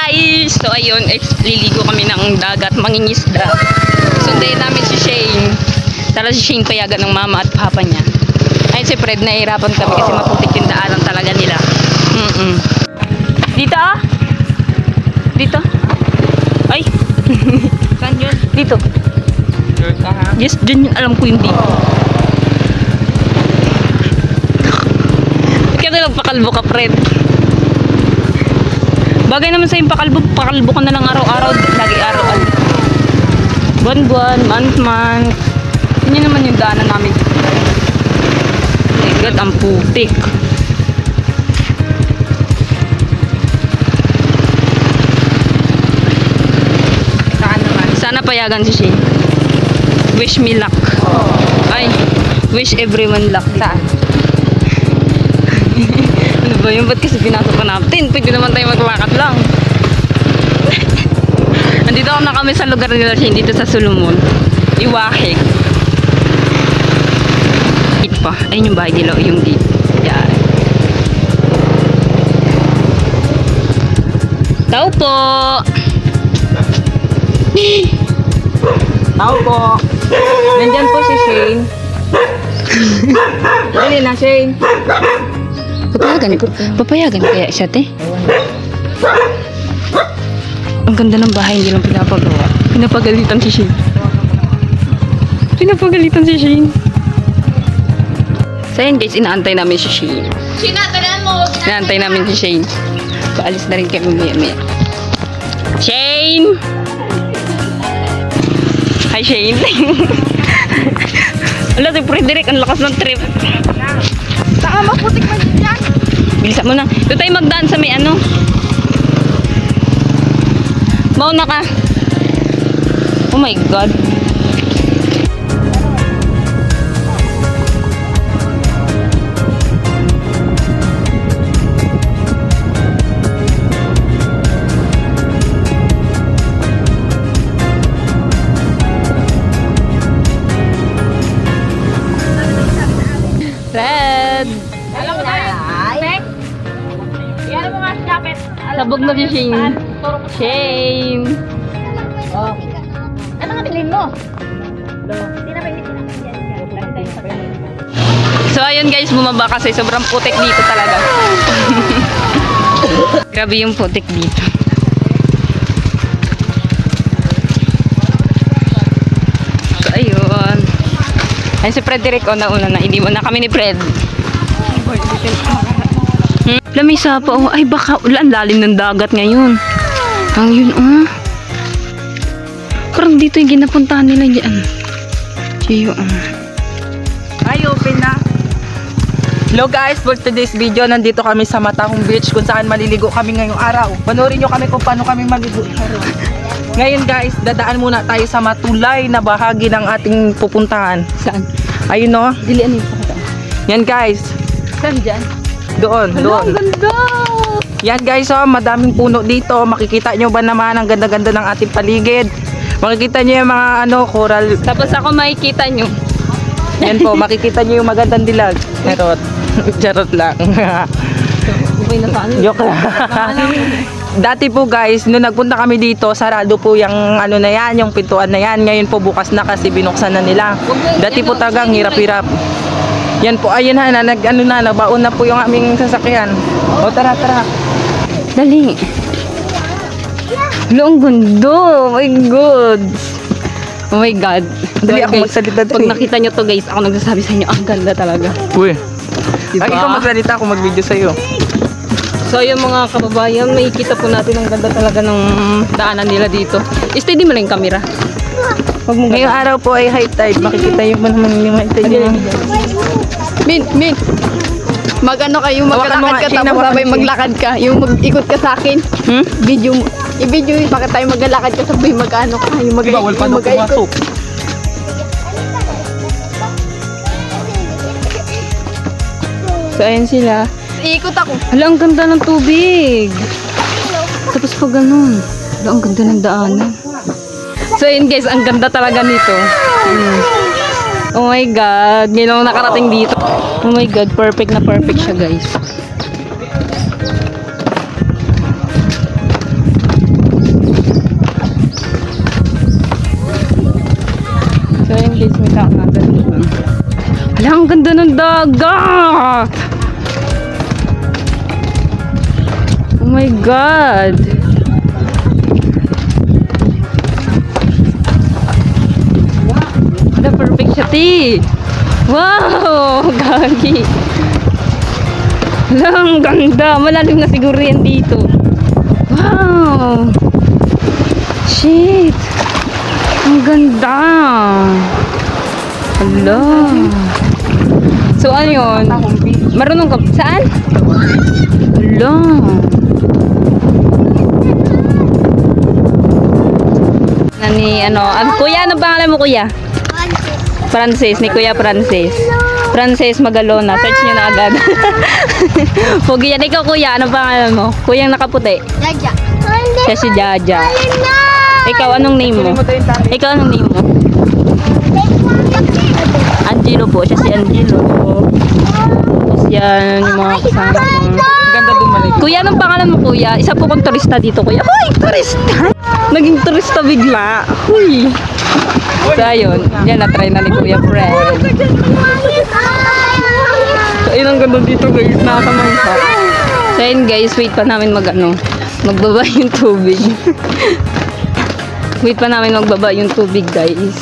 guys! So ayun, liligo kami ng dagat, mangingisda. Sundayin namin si Shane. Tara si Shane payagan ng mama at papa niya. Ayun si Fred, nahihirapan kami kasi maputik yung daanan talaga nila. Dito ah! Dito. Ay! Saan yun? Dito. Yes, dyan yung alam ko hindi. Kaya na nagpakalbo ka, Fred. Bagay naman sa yung pakalbo ka na lang araw-araw, lagi araw-araw. Buwan-buwan, month-month. Yun naman yung daanan namin. My God, ang putik. Sana payagan si Shane. Wish me luck. Ay, wish everyone luck. Saan? Ano ba yun? Ba't kasi pinasok pa natin? Pwede naman tayo maglakad lang. Nandito na kami sa lugar nila Shane, dito sa Solomon. Iwahig. Gate pa. Ayun yung bahay nila, yung gate. Yan. Tao po! Tao po. Nandyan po si Shane. Dali na, Shane. Papayagan kaya siya, te? Ang ganda ng bahay, hindi lang pinapagawa. Pinapagalitan si Shane. Pinapagalitan si Shane. So yun guys, inaantay namin si Shane. Inaantay namin si Shane. Paalis na rin kami maya-maya. Shane! Hi Shane! Wala si Frederick, ang lakas ng trip. Saka maputik man dyan. Bilisan mo na. Doon tayo magdaan sa may ano. Mauna ka. Oh my God. Red! Alam mo na. Tek? Yan mo nga jacket. Sabog na si Shane. Shane! Oh. Ano nga bilhin mo? Hindi na pwede So ayun guys, bumaba kasi sobrang putik dito talaga. Grabe yung putik dito. So ayun. Ay si Frederick nauna na, hindi mo na kami ni Fred. Lamisa pa oh. Ay baka ulan, lalim ng dagat ngayon. Ang yun oh. Parang dito yung ginapuntahan nila dyan. Chiyo Ay, open na. Hello guys, for today's video, nandito kami sa Matahong Beach kung saan maliligo kami ngayong araw. Panoorin nyo kami kung paano kami maligo. Ngayon guys, dadaan muna tayo sa matulay na bahagi ng ating pupuntahan. Saan? Ayun no. Dili ano yung pakita? Yan guys. Saan dyan? Doon, Hello, doon. ang ganda! Yan guys, oh, madaming puno dito. Makikita nyo ba naman ang ganda-ganda ng ating paligid? Makikita nyo yung mga coral. Tapos ako makikita nyo. Yan po, makikita nyo yung magandang dilag. Charot. Charot lang. Ubay na saan yun? Joke lang. Dati po guys, nung nagpunta kami dito, sarado po yung ano na yan, yung pintuan na yan. Ngayon po bukas na kasi binuksan na nila. Dati po talagang hirap-hirap. Yan po, ayun na, nabaon na po yung aming sasakyan. O tara, tara. Dali. Hello, ang ganda. Oh my God. Oh my God. Dali, ako Guys, magsalita dali. pag nakita nyo to guys, ako nagsasabi sa inyo, ang ganda talaga. Uy. Diba? Ay, ikaw magsalita, ako mag-video sa'yo. So yung mga kababayan, makikita po natin ang ganda talaga ng daanan nila dito. Steady mo lang yung camera. Ngayong araw po ay high tide. Makikita yung naman yung high tide. Min, mag-ano kayo, maglakad ka tapos sabay maglakad ka. Yung mag-ikot ka sa akin. Video mo. I-video yung bakit tayo maglalakad ka sabay mag-ano ka. Yung Bawal pa na pumasok. So ayan sila. Iikot ako. Hala, ang ganda ng tubig. Tapos pag ganun. Hala, ang ganda ng daanan. So yun guys, ang ganda talaga nito. Oh my God, ngayon ako nakarating dito. Oh my God, perfect na perfect siya guys. dagat! Oh my God! The perfect siya, Ti! Wow! Gagi! Ang ganda! Malalim na siguro yan dito. Wow! Shit! Ang ganda! Hala! So, ano yun? Marunong ka? Saan? Hala! Nani, ano? Kuya, ano pangalan mo, kuya? Francis, ni Kuya Francis. Francis Magalona. Search nyo na agad. Pogi yan. Ikaw, kuya, ano pangalan mo? Kuyang nakaputi. Jaja. Siya si Jaja. Ikaw, anong name mo? Ikaw, anong name mo? Angelo po. Siya si Angelo. Tapos yan, yung mga kasama ko. Ganda bumalik. Kuya, anong pangalan mo, kuya? Isa po kong turista dito, kuya. Hoy, turista! Naging turista bigla. Huy! So, ayun. Yan, na-try na ni Kuya Fred. So, ayun ang ganda dito, guys. Nakakamangha. So, ayun, guys. Wait pa namin magbaba yung tubig. Wait pa namin magbaba yung tubig, guys.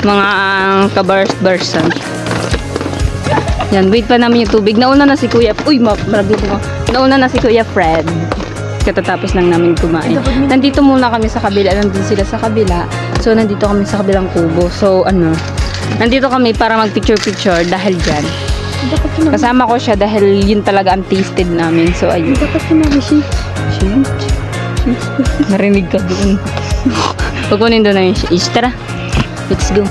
Mga kabars-barsan. Yan, wait pa namin yung tubig. Nauna na si Kuya... Uy, maraglit ko. Nauna na si Kuya Fred. Katatapos lang namin kumain. Nandito muna kami sa kabila. Nandito sila sa kabila. So, nandito kami sa kabilang kubo. So, nandito kami para mag-picture-picture dahil dyan. Kasama ko siya dahil yun talaga ang tasted namin. So, ayun. Narinig ka doon. Pagkunin doon na yung shish. Tara. Let's go.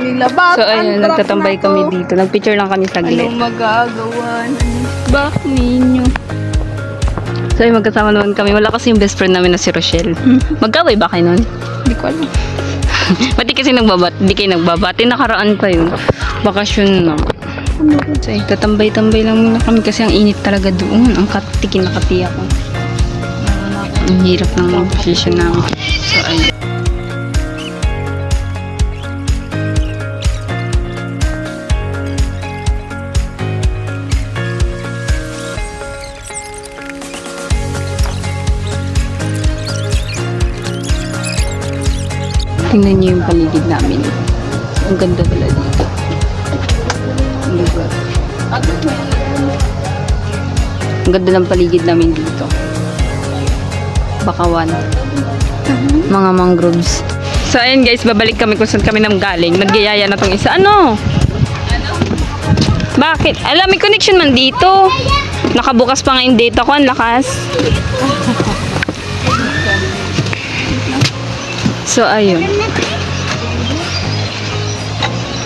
Nilabat. So, ayun, nagtatambay kami dito. Nagpicture lang kami saglit. Anong magagawa? Bak ninyo. So, ayun, magkasama naman kami. Wala kasi yung best friend namin na si Rochelle. Magkaway ba kayo nun? Hindi ko alam. Ba't di kasi di kayo nagbabati? Nakaraan pa yun. Bakasyon na. So, ayun, tatambay-tambay lang muna kami kasi ang init talaga doon. Ang katikin na kati ako. Ang hirap ng position namin. So, ayun. Tingnan niyo yung paligid namin. Ang ganda pala dito. Ang lugar. Ang ganda ng paligid namin dito. Bakawan. Mga mangroves. So, ayun guys, babalik kami kung saan kami nang galing. Nagyayaya na tong isa. Ano? Bakit? Alam, may connection man dito. Nakabukas pa nga yung data ko. Ang lakas. So, ayun.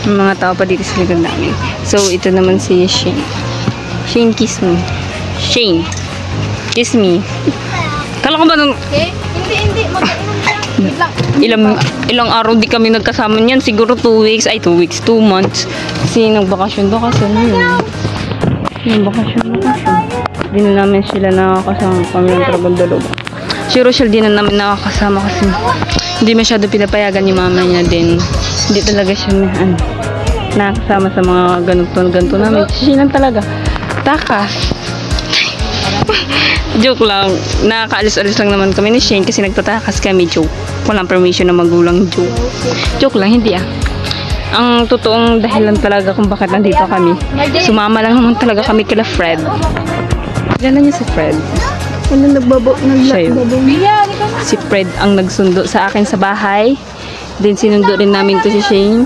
May mga tao pa dito sa likod namin. So, ito naman si Shane. Shane, kiss me. Shane, kiss me. Kala ko ba nung... Hindi. Ilang araw di kami nagkasama niyan. Siguro 2 weeks. Ay, 2 weeks. 2 months. Kasi nagbakasyon. Ano yun? Nagbakasyon. Hindi na namin sila nakakasama. Kami ng trabang dalawa. Si Rochelle di na namin nakakasama kasi hindi masyado pinapayagan yung mama niya din. Hindi talaga siya nakakasama sa mga ganito namin. Siya lang talaga. Takas. Joke lang. Nakakaalis-alis lang naman kami ni Shane kasi nagtatakas kami. Joke. Walang permission ng magulang. Joke lang. Hindi Ang totoong dahilan talaga kung bakit nandito kami. Sumama lang naman talaga kami kila Fred. Ganda niya si Fred. Ano Siya yun. Si Fred ang nagsundo sa akin sa bahay. Then sinundo rin namin to si Shane.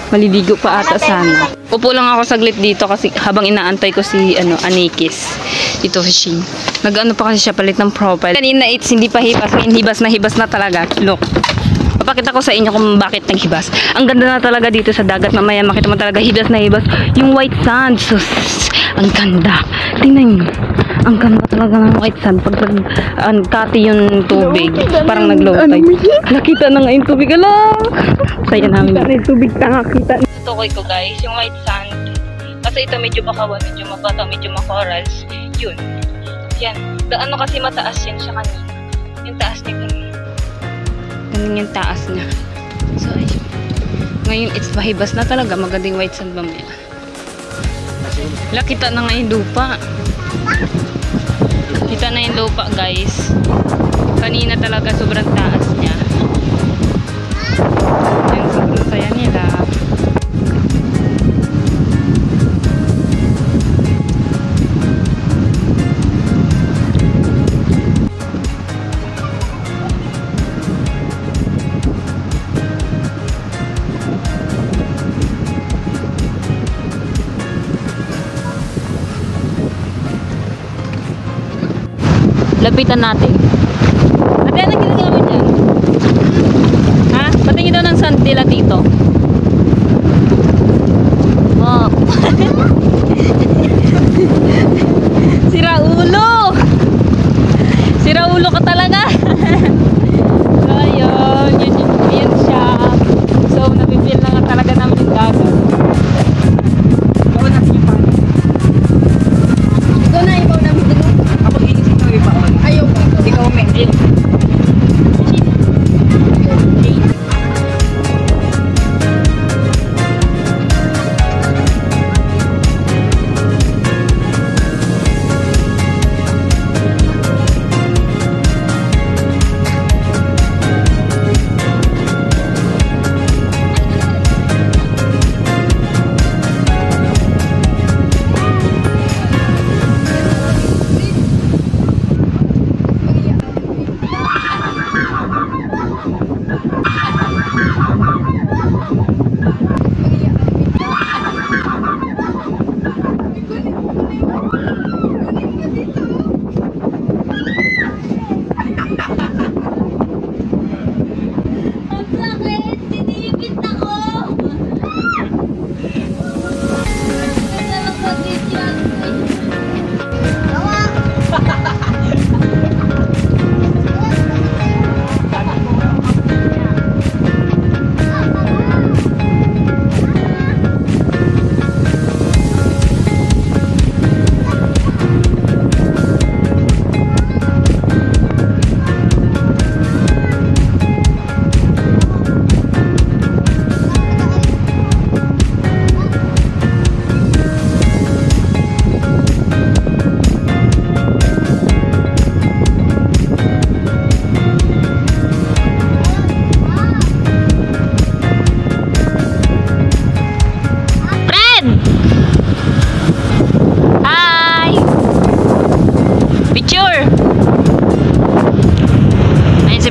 Maliligo pa ata sana. Upo lang ako saglit dito kasi habang inaantay ko si Anikis. Ito si Shane. Nag-ano pa kasi siya palit ng profile. Kanina hindi pa hibas. Ngayon hibas na talaga. Look. Papakita ko sa inyo kung bakit naghibas. Ang ganda na talaga dito sa dagat. Mamaya makita mo talaga hibas na hibas. Yung white sand. So, ang ganda. Tingnan nyo. Ang ganda talaga ng white sand. Pag kati yung tubig. Parang nag-low tide. Nakita na nga yung tubig. Alam! Saya namin. Tubig na nakita. Tukoy ko guys. Yung white sand. kasi ito medyo bakawan, medyo mabata, medyo makorals. Yun. Yan. Ano kasi mataas yan siya kanina. Yung taas niya ganun. Ganun yung taas niya. So, ayun. Ngayon, it's mahibas na talaga. Magandang white sand mamaya. Kita na nga yung lupa. Kita na yung lupa, guys. Kanina talaga sobrang taas niya. Yan, sobrang saya nila. Lapitan natin. Ate, anong ginagawa mo dyan? Ha? Patingin daw ng sandila dito. Oh. Sira ulo! Sira ulo ka talaga! So, ayun. Yun siya. So, napipil na nga talaga namin yung dagat. Ikaw na yung paano. Ikaw na, ikaw na. Ako inisip ko yung paon. Ayaw ko. Ikaw, Mendel.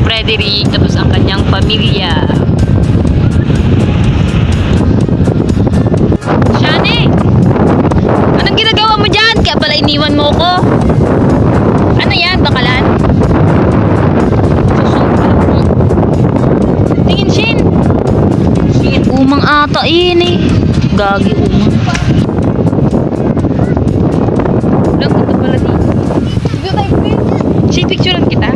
Frederick, tapos ang kanyang pamilya. Shani! Anong ginagawa mo dyan? Kaya pala iniwan mo ko. Ano yan? Bakalan? Tingin, Shin! Shin, umang ata ini. Gagi umang. Lang, ito pala dito. Shin, picturean kita.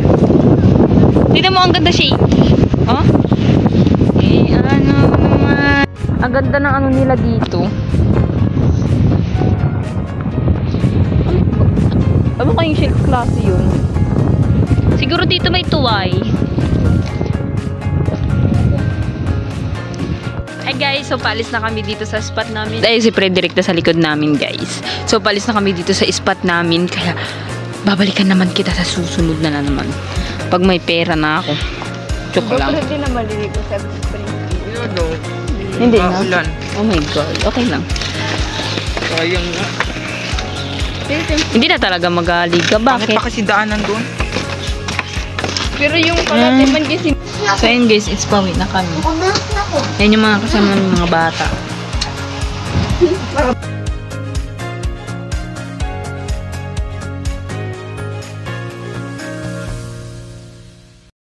Tignan mo, ang ganda siya. Oh? Eh, ano naman. Ang ganda ng ano nila dito. Ano kayong shelf klase yun? Siguro dito may tuway. Hi guys, so paalis na kami dito sa spot namin. Dahil si Frederick na sa likod namin, guys. So paalis na kami dito sa spot namin. Kaya babalikan naman kita sa susunod na naman. Pag may pera na ako. Joke lang. Hindi na maliligo sa spring. Hindi na. Oh my God. Okay lang. Sayang nga. Hindi na talaga magaliga. Bakit Bakit? pa kasi daanan doon? Pero yung kalate man kasi. So yun guys, it's pawi na kami. Yan yung mga kasama ng mga bata.